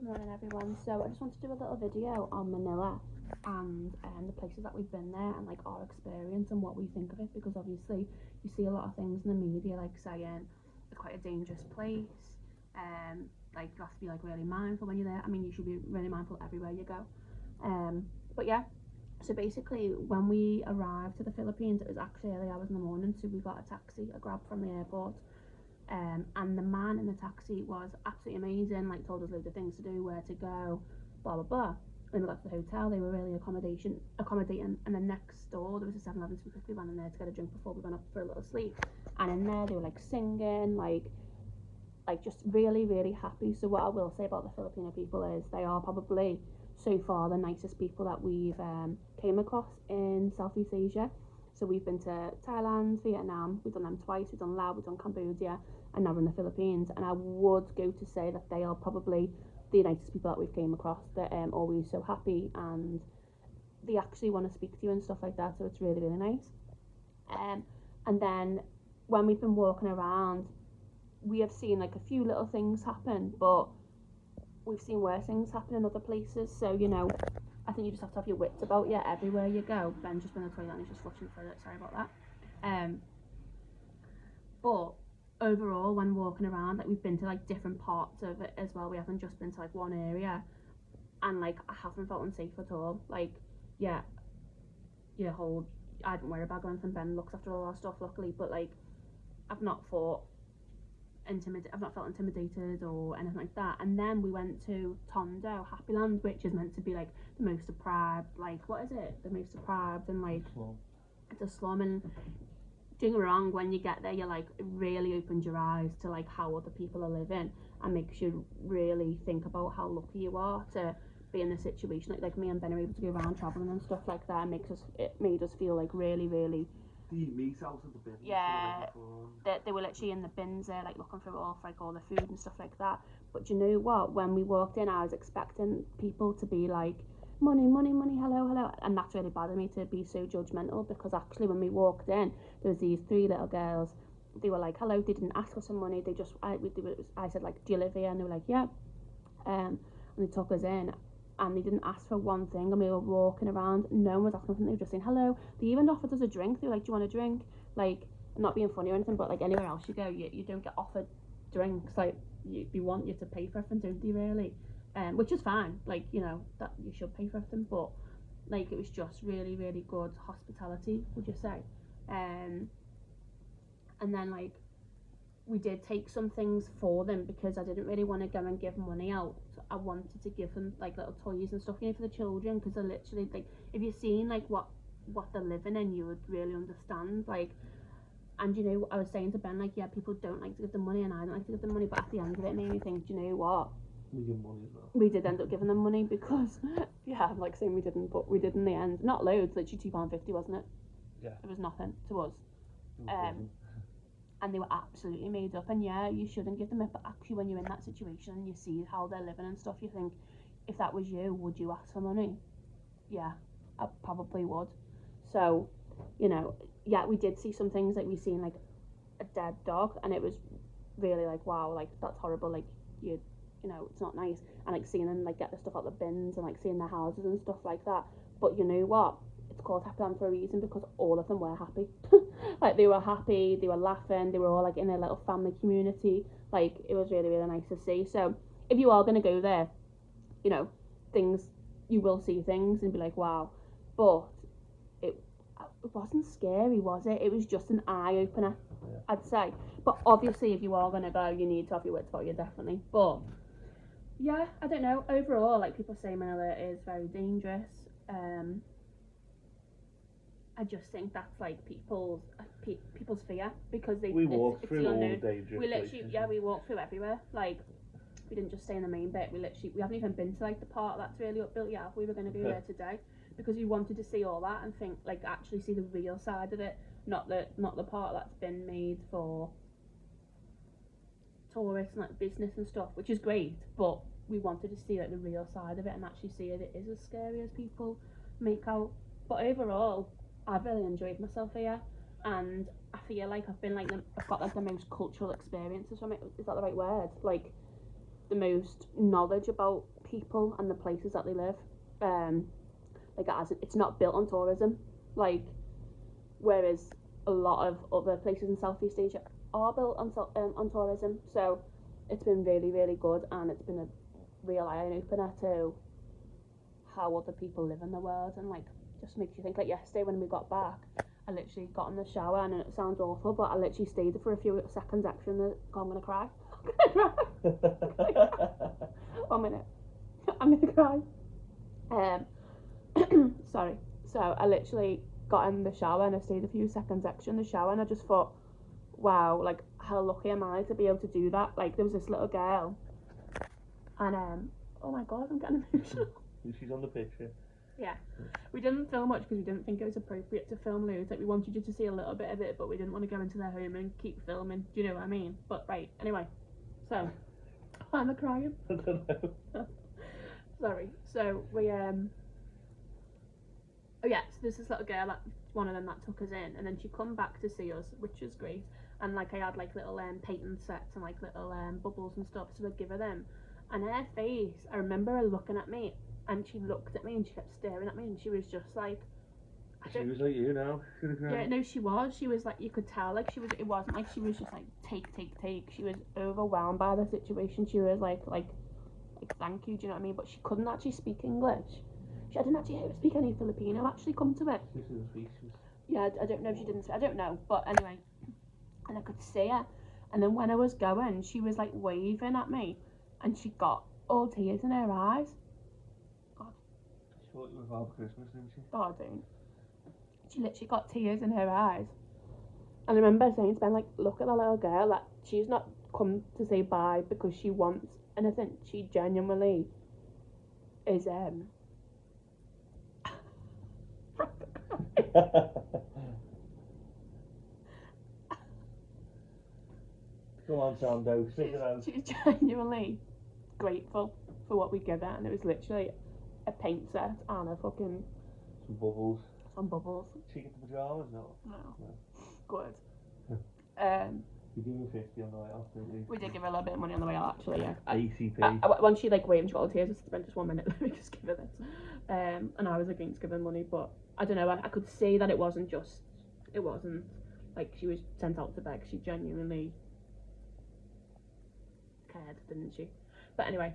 morning everyone. So I just want to do a little video on Manila and the places that we've been there and like our experience and what we think of it, because obviously you see a lot of things in the media like saying it's quite a dangerous place, like you have to be like really mindful when you're there. I mean, you should be really mindful everywhere you go. But yeah, so basically when we arrived to the Philippines, it was actually early hours in the morning, so we got a grab from the airport. And the man in the taxi was absolutely amazing, like told us loads of things to do, where to go, blah blah blah. When we got to the hotel, they were really accommodating, and then next door there was a 7-Eleven, so we quickly ran in there to get a drink before we went up for a little sleep. And in there they were like singing, like just really really happy. So what I will say about the Filipino people is they are probably so far the nicest people that we've came across in Southeast Asia. So we've been to Thailand, Vietnam, we've done them twice, we've done Laos, we've done Cambodia, and now we're in the Philippines. And I would go to say that they are probably the nicest people that we've came across. They're always so happy and they actually want to speak to you and stuff like that, so it's really really nice. And then when we've been walking around, we have seen like a few little things happen, but we've seen worse things happen in other places. So I think you just have to have your wits about you everywhere you go. Ben's just been in the toilet and he's just flushing the toilet, sorry about that. But overall, when walking around, like we've been to like different parts of it as well. We haven't just been to like one area, and like I haven't felt unsafe at all. Like yeah, I don't wear a bag or anything. Ben looks after all our stuff luckily, but like I've not felt intimidated or anything like that. And then we went to Tondo, Happyland, which is meant to be like the most deprived, like what is it? The most deprived and like it's a slum. And don't get me wrong, when you get there, you're like it really opens your eyes to like how other people are living and makes you really think about how lucky you are to be in a situation like me and Ben are able to go around traveling and stuff like that. It made us feel like really really. Do you eat meat out of the bins? Yeah, they were literally in the bins there, like looking through all the food and stuff like that. But you know what? When we walked in, I was expecting people to be like, money, money, money, hello, hello. And that's really bothered me to be so judgmental, because actually when we walked in, there was these 3 little girls. They were like, hello, they didn't ask for some money. I said like, do you live here? And they were like, yeah. And they took us in. And they didn't ask for one thing, and we were walking around, no one was asking for anything, they were just saying hello. They even offered us a drink. They were like, do you want a drink? Like, not being funny or anything, but like anywhere else you go, you don't get offered drinks. Like they want you to pay for everything, don't they, really? Which is fine, like that you should pay for everything, but like it was just really really good hospitality, would you say? And then like we did take some things for them, because I didn't really want to go and give money out. I wanted to give them like little toys and stuff, for the children, because they're literally like, if you've seen like what they're living in, you would really understand. Like, and I was saying to Ben, like, yeah, people don't like to give them money and I don't like to give them money, but at the end of it made me think, do you know what, we give money as well. We did end up giving them money, because yeah, I'm like saying we didn't, but we did in the end. Not loads, literally £2.50, wasn't it? Yeah, it was nothing to us. And they were absolutely made up. And yeah, you shouldn't give them it, but actually when you're in that situation and you see how they're living and stuff, you think, if that was you, would you ask for money? Yeah, I probably would. So yeah, we did see some things, like we seen like a dead dog, and it was really like, wow, like that's horrible, like it's not nice. And like seeing them like get the stuff out the bins and like seeing their houses and stuff like that. But you know what, it's called Happy Land for a reason, because all of them were happy. Like they were happy, they were laughing, they were all like in their little family community. Like it was really really nice to see. So if you are going to go there, you will see things and be like, wow. But it wasn't scary, was it? It was just an eye opener, yeah. I'd say. But obviously if you are going to go, you need to have your wits about you, definitely. But yeah, I don't know, overall, like people say Manila is very dangerous. I just think that's like people's fear, because we walked through all the dangerous places. We walked through everywhere. Like we didn't just stay in the main bit. We haven't even been to like the part that's really upbuilt yet. We were going to go there today, because we wanted to see all that and think, like, actually see the real side of it, not the part that's been made for tourists and like business and stuff, which is great, but we wanted to see like the real side of it and actually see if it is as scary as people make out. But overall, I've really enjoyed myself here, and I feel like I've got like the most cultural experiences from it. Is that the right word? Like, the most knowledge about people and the places that they live. Like it's not built on tourism, like whereas a lot of other places in Southeast Asia are built on tourism. So it's been really, really good, and it's been a real eye opener to how other people live in the world, and like just makes you think. Like yesterday when we got back, I literally got in the shower, and it sounds awful, but I literally stayed there for a few seconds actually, and I'm gonna cry. I'm gonna cry. 1 minute. I'm gonna cry. Sorry. So I literally got in the shower and I stayed a few seconds extra in the shower, and I just thought, wow, like how lucky am I to be able to do that? Like there was this little girl, and oh my god, I'm getting emotional. She's on the picture. Yeah, we didn't film much because we didn't think it was appropriate to film loads. Like we wanted you to see a little bit of it, but we didn't want to go into their home and keep filming. Do you know what I mean? But right, anyway. So, why am I crying? I don't know. Sorry. So we oh yeah, so there's this little girl, that one of them that took us in, and then she come back to see us, which was great. And like I had like little painting sets and like little bubbles and stuff, so I'd give her them. And her face, I remember her looking at me, and she looked at me and she kept staring at me, and she was just like, she was like you now. Yeah, no, she was like, you could tell, like it wasn't like she was just like take. She was overwhelmed by the situation. She was like thank you, do you know what I mean? But she couldn't actually speak English. I didn't actually hear her speak any Filipino, actually, come to it. Yeah, I don't know if she didn't, I don't know, but anyway, and I could see her, and then when I was going, she was like waving at me, and she got all tears in her eyes. God. She thought you were Father Christmas, didn't she? Oh, I don't. She literally got tears in her eyes. And I remember saying to Ben, like, look at that little girl, that she's not come to say bye because she wants anything. She genuinely is Go on, Tondo, stick it out. She's genuinely grateful for what we give her, and it was literally a paint set and a fucking some bubbles. Some bubbles. She get the pajamas? No. Good. We gave her 50 on the way out, didn't we? We did give her a little bit of money on the way out, actually, yeah. ACP. When she like waved and she got all tears, I spent just 1 minute, let me just give her this. And I was against giving money, but I don't know, I could see that it wasn't like she was sent out to beg. She genuinely cared, didn't she? But anyway,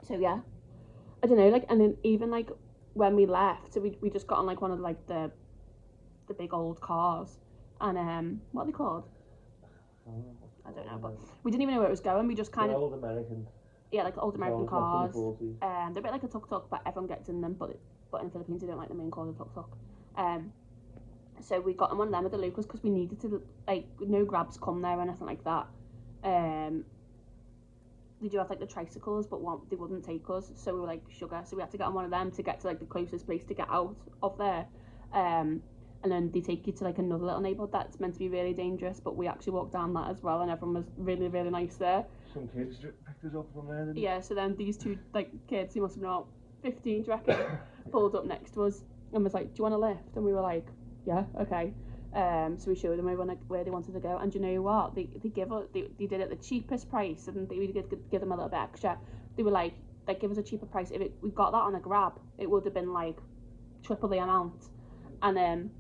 so yeah, I don't know, like, and then even like when we left, so we just got on like one of like the big old cars, and what are they called? I don't know, but we didn't even know where it was going. We just kind of old American. Yeah, like old American cars. They're a bit like a tuk-tuk, but everyone gets in them. But in the Philippines, they don't like the main called a tuk-tuk. So we got on one of them at the locals because we needed to, like, no grabs come there or anything like that. They do have like the tricycles, but they wouldn't take us, so we were like sugar. So we had to get on one of them to get to like the closest place to get out of there. And then they take you to like another little neighbourhood that's meant to be really dangerous, but we actually walked down that as well, and everyone was really, really nice there. Some kids picked us up from there, didn't they? Yeah, so then these two like kids, who must have been about 15, do you reckon, pulled up next to us and was like, do you want a lift? And we were like, yeah, okay. So we showed them where they wanted to go, and you know what? They did it at the cheapest price, and we did give them a little bit extra. They were like give us a cheaper price. If we got that on a grab, it would have been like triple the amount. And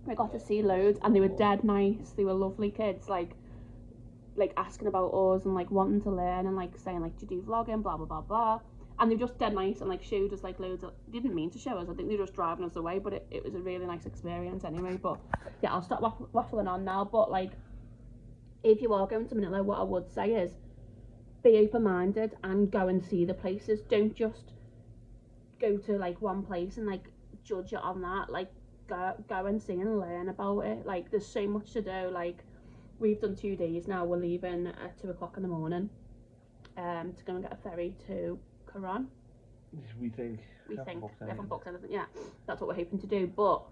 we got to see loads, and they were dead nice. They were lovely kids, like asking about us and like wanting to learn and like saying like, do you do vlogging, blah blah blah blah. And they were just dead nice and like showed us like loads of, they didn't mean to show us, I think they were just driving us away, but it was a really nice experience anyway. But yeah, I'll stop waffling on now. But like, if you are going to Manila, what I would say is be open-minded and go and see the places. Don't just go to like one place and like judge it on that. Like go and see and learn about it. Like there's so much to do. Like we've done 2 days now. We're leaving at 2 o'clock in the morning to go and get a ferry to Quran. We think we haven't booked anything. Yeah, that's what we're hoping to do. But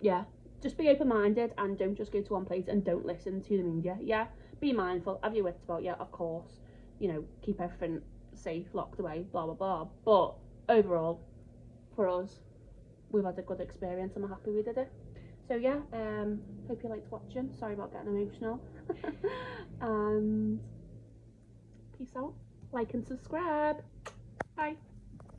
yeah, just be open-minded and don't just go to one place and don't listen to the media. Yeah, be mindful, have your wits about you, of course, you know, keep everything safe, locked away, blah blah blah. But overall, for us, we've had a good experience and we're happy we did it. So yeah, hope you liked watching. Sorry about getting emotional. And Peace out. Like and subscribe.